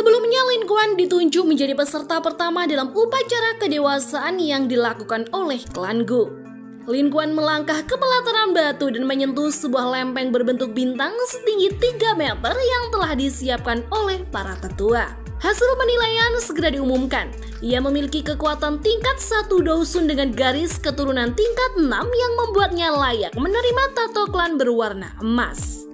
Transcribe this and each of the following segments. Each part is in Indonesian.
Sebelumnya Lin Kuan ditunjuk menjadi peserta pertama dalam upacara kedewasaan yang dilakukan oleh klan Gu. Lin Kuan melangkah ke pelataran batu dan menyentuh sebuah lempeng berbentuk bintang setinggi 3 meter yang telah disiapkan oleh para tetua. Hasil penilaian segera diumumkan. Ia memiliki kekuatan tingkat 1 Dousun dengan garis keturunan tingkat 6 yang membuatnya layak menerima tato klan berwarna emas.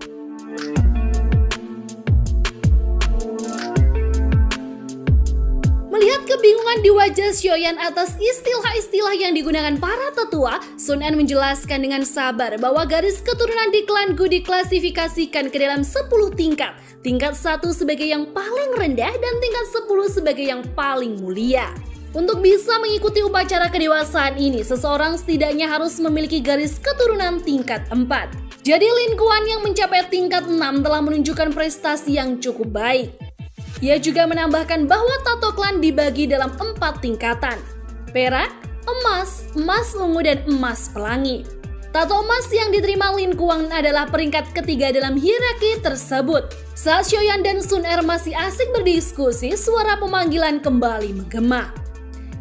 Melihat kebingungan di wajah Xiaoyan atas istilah-istilah yang digunakan para tetua, Sun En menjelaskan dengan sabar bahwa garis keturunan di klan Gu diklasifikasikan ke dalam 10 tingkat. Tingkat 1 sebagai yang paling rendah dan tingkat 10 sebagai yang paling mulia. Untuk bisa mengikuti upacara kedewasaan ini, seseorang setidaknya harus memiliki garis keturunan tingkat 4. Jadi Lin Kuan yang mencapai tingkat 6 telah menunjukkan prestasi yang cukup baik. Ia juga menambahkan bahwa tato klan dibagi dalam 4 tingkatan: perak, emas, emas ungu, dan emas pelangi. Tato emas yang diterima Lin Kuan adalah peringkat ketiga dalam hierarki tersebut. Saat Xiaoyan dan Sun Er masih asik berdiskusi, suara pemanggilan kembali menggema.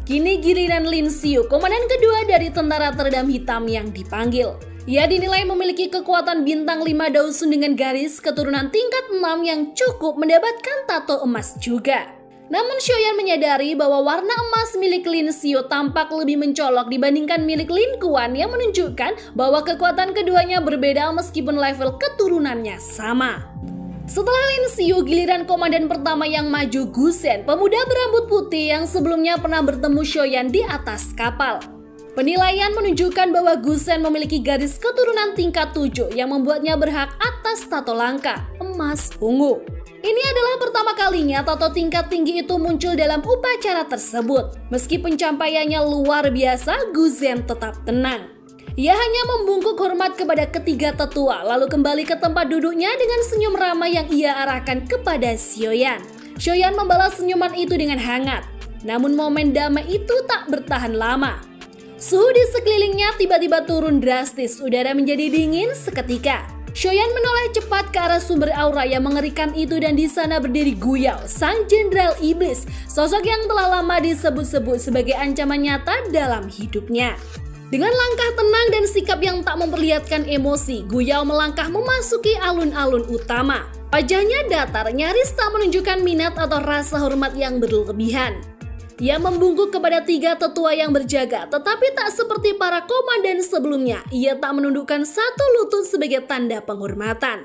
Kini giliran Lin Xiu, komandan kedua dari tentara teredam hitam yang dipanggil. Ia dinilai memiliki kekuatan bintang 5 Dousun dengan garis keturunan tingkat 6 yang cukup mendapatkan tato emas juga. Namun Xiaoyan menyadari bahwa warna emas milik Lin Xiu tampak lebih mencolok dibandingkan milik Lin Kuan yang menunjukkan bahwa kekuatan keduanya berbeda meskipun level keturunannya sama. Setelah Lin Xiu, giliran komandan pertama yang maju Gu Zhen, pemuda berambut putih yang sebelumnya pernah bertemu Xiaoyan di atas kapal. Penilaian menunjukkan bahwa Gu Zhen memiliki garis keturunan tingkat 7 yang membuatnya berhak atas tato langka, emas ungu. Ini adalah pertama kalinya tato tingkat tinggi itu muncul dalam upacara tersebut. Meski pencapaiannya luar biasa, Gu Zhen tetap tenang. Ia hanya membungkuk hormat kepada ketiga tetua, lalu kembali ke tempat duduknya dengan senyum ramah yang ia arahkan kepada Xiaoyan. Xiaoyan membalas senyuman itu dengan hangat. Namun momen damai itu tak bertahan lama. Suhu di sekelilingnya tiba-tiba turun drastis, udara menjadi dingin seketika. Xiaoyan menoleh cepat ke arah sumber aura yang mengerikan itu dan di sana berdiri Gu Yao, sang jenderal iblis, sosok yang telah lama disebut-sebut sebagai ancaman nyata dalam hidupnya. Dengan langkah tenang dan sikap yang tak memperlihatkan emosi, Gu Yao melangkah memasuki alun-alun utama. Wajahnya datar, nyaris tak menunjukkan minat atau rasa hormat yang berlebihan. Ia membungkuk kepada 3 tetua yang berjaga, tetapi tak seperti para komandan sebelumnya, ia tak menundukkan satu lutut sebagai tanda penghormatan.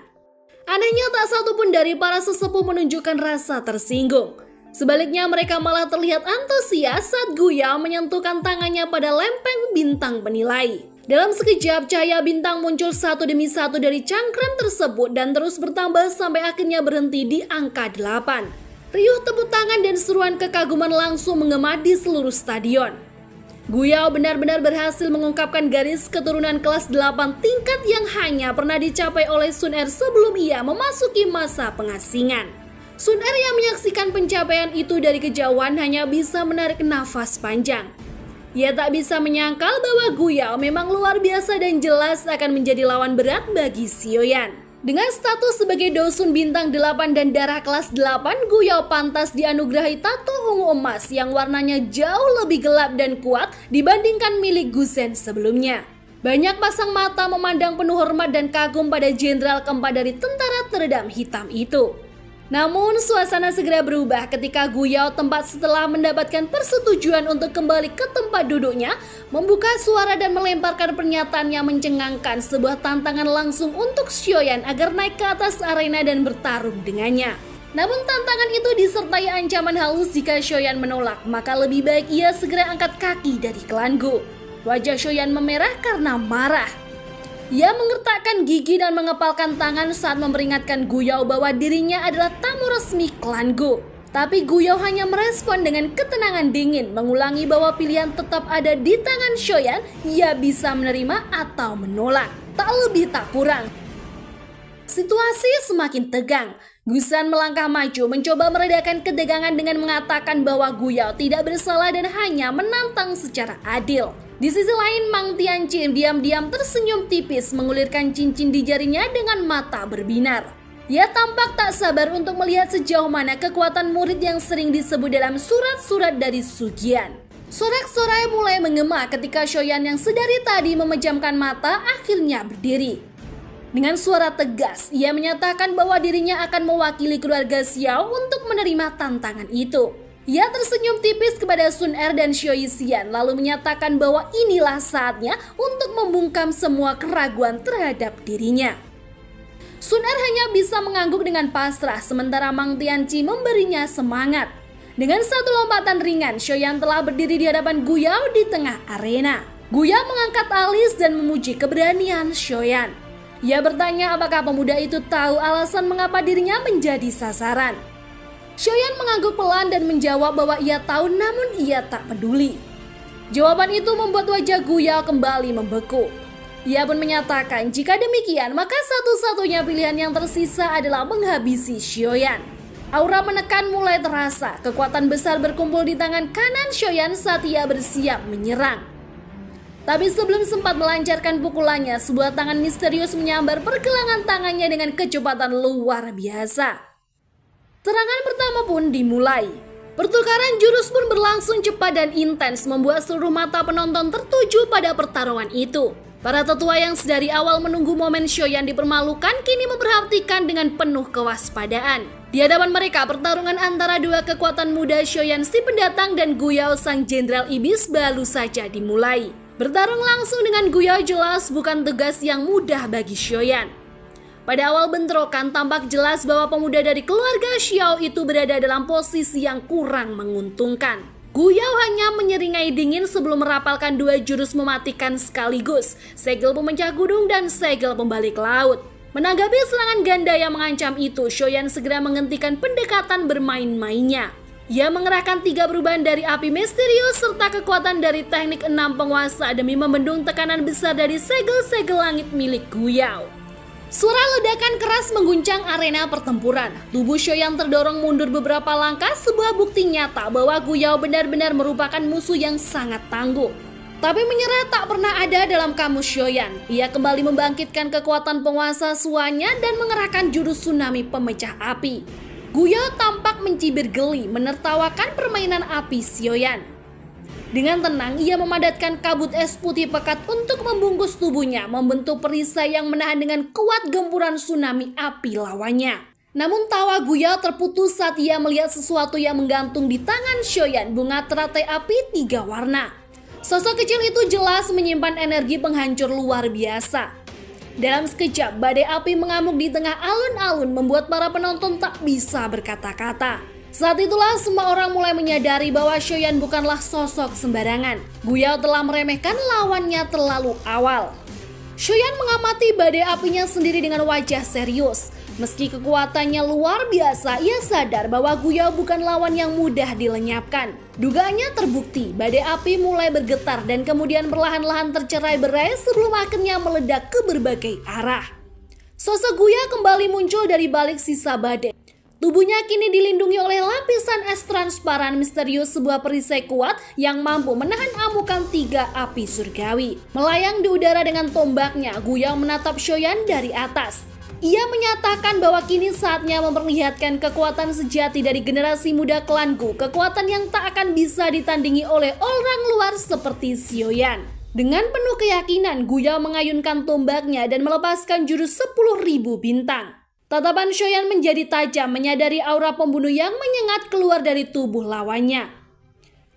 Anehnya tak satu pun dari para sesepuh menunjukkan rasa tersinggung. Sebaliknya mereka malah terlihat antusias saat Gu Yao menyentuhkan tangannya pada lempeng bintang penilai. Dalam sekejap, cahaya bintang muncul satu demi satu dari cangkram tersebut dan terus bertambah sampai akhirnya berhenti di angka 8. Riuh tepuk tangan dan seruan kekaguman langsung menggema di seluruh stadion. Gu Yao benar-benar berhasil mengungkapkan garis keturunan kelas 8 tingkat yang hanya pernah dicapai oleh Sun Er sebelum ia memasuki masa pengasingan. Sun Er yang menyaksikan pencapaian itu dari kejauhan hanya bisa menarik nafas panjang. Ia tak bisa menyangkal bahwa Gu Yao memang luar biasa dan jelas akan menjadi lawan berat bagi Xiaoyan. Dengan status sebagai Dousun bintang 8 dan darah kelas 8, Gu Yao pantas dianugerahi tato ungu emas yang warnanya jauh lebih gelap dan kuat dibandingkan milik Gu Zhen sebelumnya. Banyak pasang mata memandang penuh hormat dan kagum pada jenderal keempat dari tentara teredam hitam itu. Namun suasana segera berubah ketika Gu Yao tempat setelah mendapatkan persetujuan untuk kembali ke tempat duduknya, membuka suara dan melemparkan pernyataan yang mencengangkan, sebuah tantangan langsung untuk Xiaoyan agar naik ke atas arena dan bertarung dengannya. Namun tantangan itu disertai ancaman halus jika Xiaoyan menolak, maka lebih baik ia segera angkat kaki dari klan Gu. Wajah Xiaoyan memerah karena marah. Ia mengertakkan gigi dan mengepalkan tangan saat memperingatkan Gu Yao bahwa dirinya adalah tamu resmi klan Gu. Tapi Gu Yao hanya merespon dengan ketenangan dingin, mengulangi bahwa pilihan tetap ada di tangan Xiaoyan, ia bisa menerima atau menolak, tak lebih tak kurang. Situasi semakin tegang. Gu Zhen melangkah maju mencoba meredakan ketegangan dengan mengatakan bahwa Gu Yao tidak bersalah dan hanya menantang secara adil. Di sisi lain, Mang Tianqi diam-diam tersenyum tipis mengulirkan cincin di jarinya dengan mata berbinar. Ia tampak tak sabar untuk melihat sejauh mana kekuatan murid yang sering disebut dalam surat-surat dari Sugian. Sorak-sorai mulai menggema ketika Shoyan yang sedari tadi memejamkan mata akhirnya berdiri. Dengan suara tegas, ia menyatakan bahwa dirinya akan mewakili keluarga Xiao untuk menerima tantangan itu. Ia tersenyum tipis kepada Sun Er dan Xiao Yixian lalu menyatakan bahwa inilah saatnya untuk membungkam semua keraguan terhadap dirinya. Sun Er hanya bisa mengangguk dengan pasrah sementara Mang Tianqi memberinya semangat. Dengan satu lompatan ringan, Shoyan telah berdiri di hadapan Gu Yao di tengah arena. Gu Yao mengangkat alis dan memuji keberanian Shoyan. Ia bertanya apakah pemuda itu tahu alasan mengapa dirinya menjadi sasaran. Shoyan mengangguk pelan dan menjawab bahwa ia tahu namun ia tak peduli. Jawaban itu membuat wajah Gu Yao kembali membeku. Ia pun menyatakan jika demikian maka satu-satunya pilihan yang tersisa adalah menghabisi Shoyan. Aura menekan mulai terasa, kekuatan besar berkumpul di tangan kanan Shoyan saat ia bersiap menyerang. Tapi sebelum sempat melancarkan pukulannya, sebuah tangan misterius menyambar pergelangan tangannya dengan kecepatan luar biasa. Serangan pertama pun dimulai. Pertukaran jurus pun berlangsung cepat dan intens membuat seluruh mata penonton tertuju pada pertarungan itu. Para tetua yang sedari awal menunggu momen Shoyan dipermalukan kini memperhatikan dengan penuh kewaspadaan. Di hadapan mereka, pertarungan antara dua kekuatan muda Shoyan si pendatang dan Gu Yao sang jenderal iblis baru saja dimulai. Bertarung langsung dengan Gu Yao jelas bukan tugas yang mudah bagi Shoyan. Pada awal bentrokan tampak jelas bahwa pemuda dari keluarga Xiao itu berada dalam posisi yang kurang menguntungkan. Gu Yao hanya menyeringai dingin sebelum merapalkan dua jurus mematikan sekaligus, segel pemecah gunung dan segel pembalik laut. Menanggapi serangan ganda yang mengancam itu, Shoyan segera menghentikan pendekatan bermain-mainnya. Ia mengerahkan 3 perubahan dari api misterius serta kekuatan dari teknik 6 penguasa demi membendung tekanan besar dari segel-segel langit milik Gu Yao. Suara ledakan keras mengguncang arena pertempuran. Tubuh Shoyan terdorong mundur beberapa langkah, sebuah bukti nyata bahwa Gu Yao benar-benar merupakan musuh yang sangat tangguh. Tapi menyerah tak pernah ada dalam kamus Shoyan. Ia kembali membangkitkan kekuatan penguasa suanya dan mengerahkan jurus tsunami pemecah api. Gu Yao tampak mencibir geli menertawakan permainan api Shoyan. Dengan tenang, ia memadatkan kabut es putih pekat untuk membungkus tubuhnya, membentuk perisai yang menahan dengan kuat gempuran tsunami api lawannya. Namun tawa Gu Yao terputus saat ia melihat sesuatu yang menggantung di tangan Shoyan, bunga teratai api 3 warna. Sosok kecil itu jelas menyimpan energi penghancur luar biasa. Dalam sekejap, badai api mengamuk di tengah alun-alun membuat para penonton tak bisa berkata-kata. Saat itulah semua orang mulai menyadari bahwa Shoyan bukanlah sosok sembarangan. Gu Yao telah meremehkan lawannya terlalu awal. Shoyan mengamati badai apinya sendiri dengan wajah serius. Meski kekuatannya luar biasa, ia sadar bahwa Gu Yao bukan lawan yang mudah dilenyapkan. Dugaannya terbukti, badai api mulai bergetar dan kemudian perlahan-lahan tercerai-berai sebelum akhirnya meledak ke berbagai arah. Sosok Gu Yao kembali muncul dari balik sisa badai. Tubuhnya kini dilindungi oleh lapisan es transparan misterius, sebuah perisai kuat yang mampu menahan amukan 3 api surgawi. Melayang di udara dengan tombaknya, Gu Yao menatap Shoyan dari atas. Ia menyatakan bahwa kini saatnya memperlihatkan kekuatan sejati dari generasi muda klan Gu, kekuatan yang tak akan bisa ditandingi oleh orang luar seperti Shoyan. Dengan penuh keyakinan, Gu Yao mengayunkan tombaknya dan melepaskan jurus 10.000 bintang. Tatapan Shoyan menjadi tajam menyadari aura pembunuh yang menyengat keluar dari tubuh lawannya.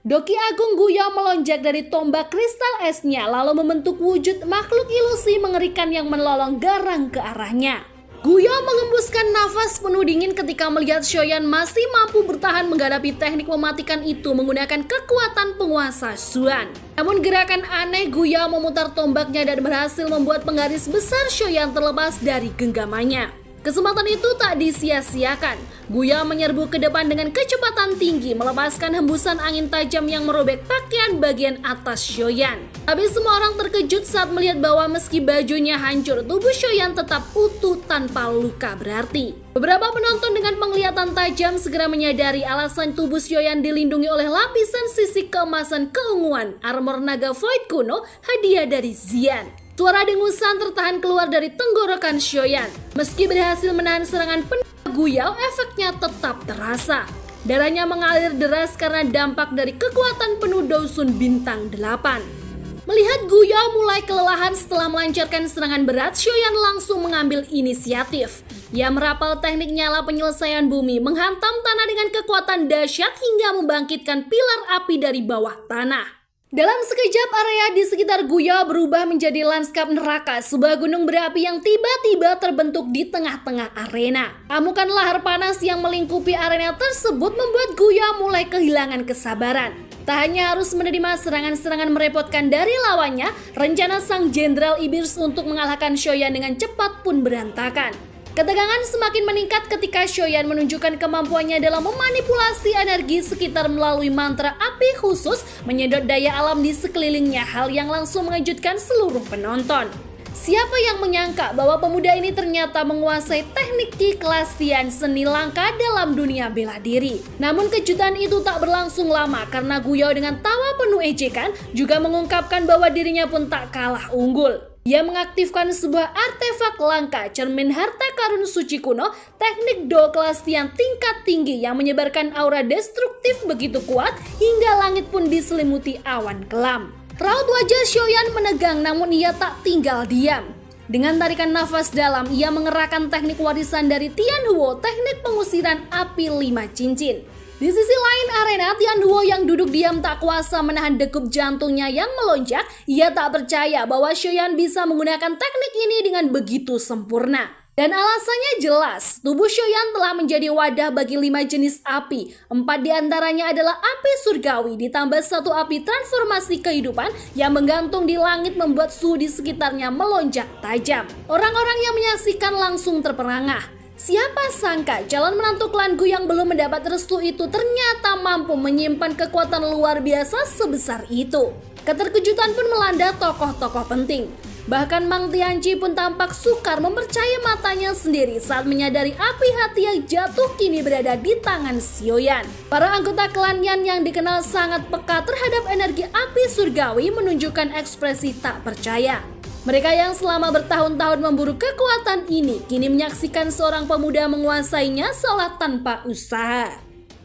Doki Agung Gu Yao melonjak dari tombak kristal esnya lalu membentuk wujud makhluk ilusi mengerikan yang melolong garang ke arahnya. Gu Yao mengembuskan nafas penuh dingin ketika melihat Shoyan masih mampu bertahan menghadapi teknik mematikan itu menggunakan kekuatan penguasa Xuan. Namun gerakan aneh Gu Yao memutar tombaknya dan berhasil membuat penggaris besar Shoyan terlepas dari genggamannya. Kesempatan itu tak disia-siakan. Gu Yao menyerbu ke depan dengan kecepatan tinggi, melepaskan hembusan angin tajam yang merobek pakaian bagian atas Shoyan. Tapi semua orang terkejut saat melihat bahwa meski bajunya hancur, tubuh Shoyan tetap utuh tanpa luka berarti. Beberapa penonton dengan penglihatan tajam segera menyadari alasan tubuh Shoyan dilindungi oleh lapisan sisik keemasan keunguan, armor naga void kuno, hadiah dari Xian. Suara dengusan tertahan keluar dari tenggorokan Xiaoyan. Meski berhasil menahan serangan penendang Guyao, efeknya tetap terasa. Darahnya mengalir deras karena dampak dari kekuatan penuh Dousun bintang 8. Melihat Guyao mulai kelelahan setelah melancarkan serangan berat, Xiaoyan langsung mengambil inisiatif. Ia merapal teknik nyala penyelesaian bumi, menghantam tanah dengan kekuatan dahsyat hingga membangkitkan pilar api dari bawah tanah. Dalam sekejap, area di sekitar Guyao berubah menjadi lanskap neraka, sebuah gunung berapi yang tiba-tiba terbentuk di tengah-tengah arena. Amukan lahar panas yang melingkupi arena tersebut membuat Guyao mulai kehilangan kesabaran. Tak hanya harus menerima serangan-serangan merepotkan dari lawannya, rencana sang Jenderal Iblis untuk mengalahkan Xiaoyan dengan cepat pun berantakan. Ketegangan semakin meningkat ketika Xiaoyan menunjukkan kemampuannya dalam memanipulasi energi sekitar melalui mantra api khusus, menyedot daya alam di sekelilingnya, hal yang langsung mengejutkan seluruh penonton. Siapa yang menyangka bahwa pemuda ini ternyata menguasai teknik Ki kelas Tian, seni langka dalam dunia bela diri. Namun kejutan itu tak berlangsung lama karena Guyao dengan tawa penuh ejekan juga mengungkapkan bahwa dirinya pun tak kalah unggul. Ia mengaktifkan sebuah artefak langka, cermin harta karun suci kuno, teknik Do kelas Tian tingkat tinggi yang menyebarkan aura destruktif begitu kuat hingga langit pun diselimuti awan kelam. Raut wajah Xiaoyan menegang, namun ia tak tinggal diam. Dengan tarikan nafas dalam, ia mengerahkan teknik warisan dari Tianhuo, teknik pengusiran api 5 cincin. Di sisi lain arena, Tianhuo yang duduk diam tak kuasa menahan degup jantungnya yang melonjak. Ia tak percaya bahwa Xiaoyan bisa menggunakan teknik ini dengan begitu sempurna. Dan alasannya jelas, tubuh Xiaoyan telah menjadi wadah bagi 5 jenis api. 4 diantaranya adalah api surgawi, ditambah 1 api transformasi kehidupan yang menggantung di langit membuat suhu di sekitarnya melonjak tajam. Orang-orang yang menyaksikan langsung terperangah. Siapa sangka calon menantu klan Gu yang belum mendapat restu itu ternyata mampu menyimpan kekuatan luar biasa sebesar itu. Keterkejutan pun melanda tokoh-tokoh penting. Bahkan Mang Tianqi pun tampak sukar mempercayai matanya sendiri saat menyadari api hati yang jatuh kini berada di tangan Xiaoyan. Para anggota klan Yan yang dikenal sangat peka terhadap energi api surgawi menunjukkan ekspresi tak percaya. Mereka yang selama bertahun-tahun memburu kekuatan ini kini menyaksikan seorang pemuda menguasainya seolah tanpa usaha.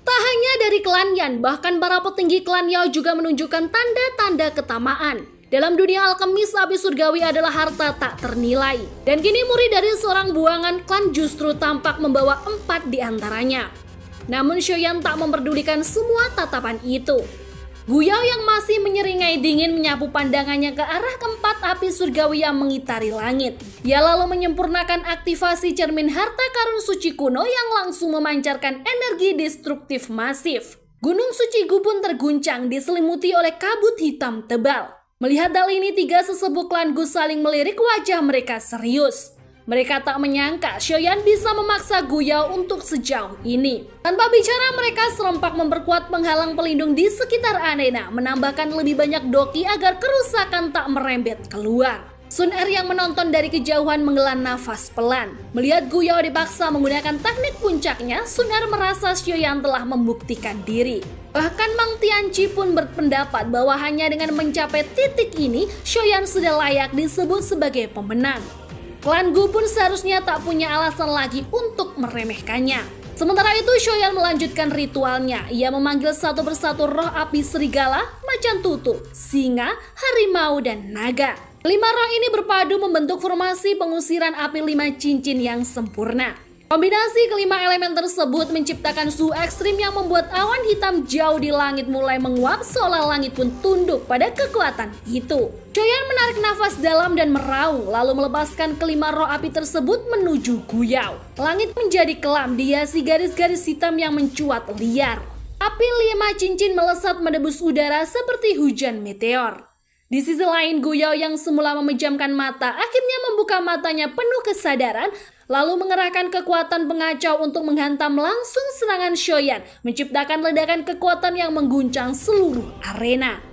Tak hanya dari klan Yan, bahkan para petinggi klan Yao juga menunjukkan tanda-tanda ketamaan. Dalam dunia alkemis, api surgawi adalah harta tak ternilai. Dan kini murid dari seorang buangan klan justru tampak membawa 4 di antaranya. Namun Xiaoyan tak memperdulikan semua tatapan itu. Guyao yang masih menyeringai dingin menyapu pandangannya ke arah keempat api surgawi yang mengitari langit. Ia lalu menyempurnakan aktivasi cermin harta karun suci kuno yang langsung memancarkan energi destruktif masif. Gunung Suci Gu pun terguncang diselimuti oleh kabut hitam tebal. Melihat hal ini, 3 sesepuh klan Gu saling melirik, wajah mereka serius. Mereka tak menyangka Xiaoyan bisa memaksa Guyao untuk sejauh ini. Tanpa bicara, mereka serempak memperkuat penghalang pelindung di sekitar arena, menambahkan lebih banyak doki agar kerusakan tak merembet keluar. Sun Er yang menonton dari kejauhan menghela nafas pelan. Melihat Guyao dipaksa menggunakan teknik puncaknya, Sun Er merasa Xiaoyan telah membuktikan diri. Bahkan Mang Tianqi pun berpendapat bahwa hanya dengan mencapai titik ini, Xiaoyan sudah layak disebut sebagai pemenang. Klan Gu pun seharusnya tak punya alasan lagi untuk meremehkannya. Sementara itu Xiaoyan melanjutkan ritualnya. Ia memanggil satu persatu roh api serigala, macan tutul, singa, harimau, dan naga. 5 roh ini berpadu membentuk formasi pengusiran api 5 cincin yang sempurna. Kombinasi kelima elemen tersebut menciptakan suhu ekstrim yang membuat awan hitam jauh di langit mulai menguap seolah langit pun tunduk pada kekuatan itu. Xiaoyan menarik nafas dalam dan meraung, lalu melepaskan kelima roh api tersebut menuju Guyao. Langit menjadi kelam, dihiasi garis-garis hitam yang mencuat liar. Api 5 cincin melesat menembus udara seperti hujan meteor. Di sisi lain, Guyao yang semula memejamkan mata akhirnya membuka matanya penuh kesadaran, lalu mengerahkan kekuatan pengacau untuk menghantam langsung serangan Xiaoyan, menciptakan ledakan kekuatan yang mengguncang seluruh arena.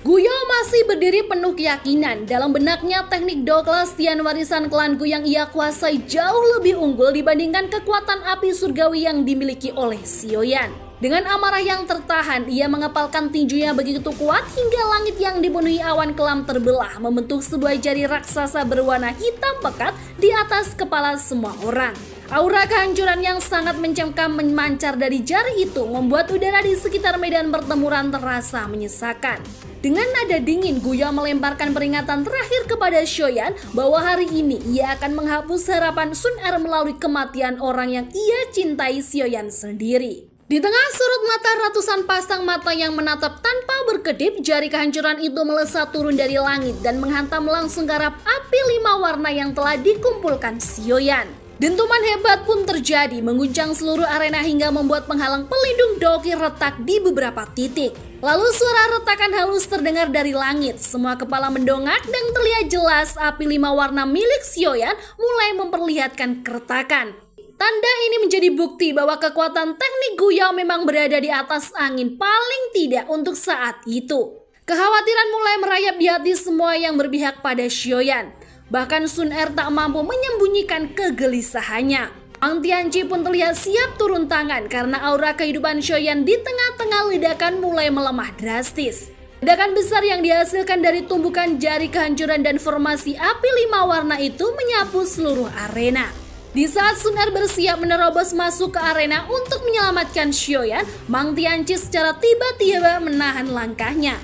Guyao masih berdiri penuh keyakinan. Dalam benaknya, teknik Do kelas Tian warisan klan Gu yang ia kuasai jauh lebih unggul dibandingkan kekuatan api surgawi yang dimiliki oleh Xiaoyan. Dengan amarah yang tertahan, ia mengepalkan tinjunya begitu kuat hingga langit yang dipenuhi awan kelam terbelah, membentuk sebuah jari raksasa berwarna hitam pekat di atas kepala semua orang. Aura kehancuran yang sangat mencengkam memancar dari jari itu membuat udara di sekitar medan pertempuran terasa menyesakan. Dengan nada dingin, Guya melemparkan peringatan terakhir kepada Shoyan bahwa hari ini ia akan menghapus harapan Sun Er melalui kematian orang yang ia cintai, Sioyan sendiri. Di tengah sorot mata ratusan pasang mata yang menatap tanpa berkedip, jari kehancuran itu melesat turun dari langit dan menghantam langsung ke arah api 5 warna yang telah dikumpulkan Sioyan. Dentuman hebat pun terjadi, mengguncang seluruh arena hingga membuat penghalang pelindung Doki retak di beberapa titik. Lalu suara retakan halus terdengar dari langit, semua kepala mendongak dan terlihat jelas api 5 warna milik Sioyan mulai memperlihatkan keretakan. Tanda ini menjadi bukti bahwa kekuatan teknik Guya memang berada di atas angin, paling tidak untuk saat itu. Kekhawatiran mulai merayap di hati semua yang berpihak pada Sioyan. Bahkan Sun Er tak mampu menyembunyikan kegelisahannya. Wang Tianqi pun terlihat siap turun tangan karena aura kehidupan Sioyan di tengah-tengah ledakan mulai melemah drastis. Ledakan besar yang dihasilkan dari tumbukan jari kehancuran dan formasi api 5 warna itu menyapu seluruh arena. Di saat Sun Er bersiap menerobos masuk ke arena untuk menyelamatkan Sioyan, Wang Tianqi secara tiba-tiba menahan langkahnya.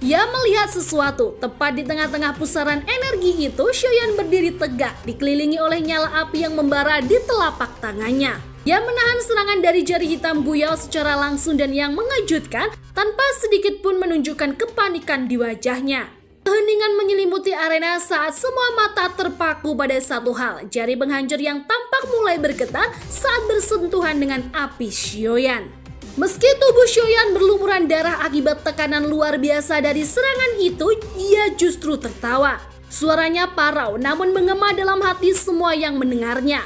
Ia melihat sesuatu, tepat di tengah-tengah pusaran energi itu, Sioyan berdiri tegak, dikelilingi oleh nyala api yang membara di telapak tangannya. Ia menahan serangan dari jari hitam Guya secara langsung dan yang mengejutkan, tanpa sedikit pun menunjukkan kepanikan di wajahnya. Keheningan menyelimuti arena saat semua mata terpaku pada satu hal, jari penghancur yang tampak mulai bergetar saat bersentuhan dengan api Sioyan. Meski tubuh Sioyan berlumuran darah akibat tekanan luar biasa dari serangan itu, ia justru tertawa. Suaranya parau namun menggema dalam hati semua yang mendengarnya.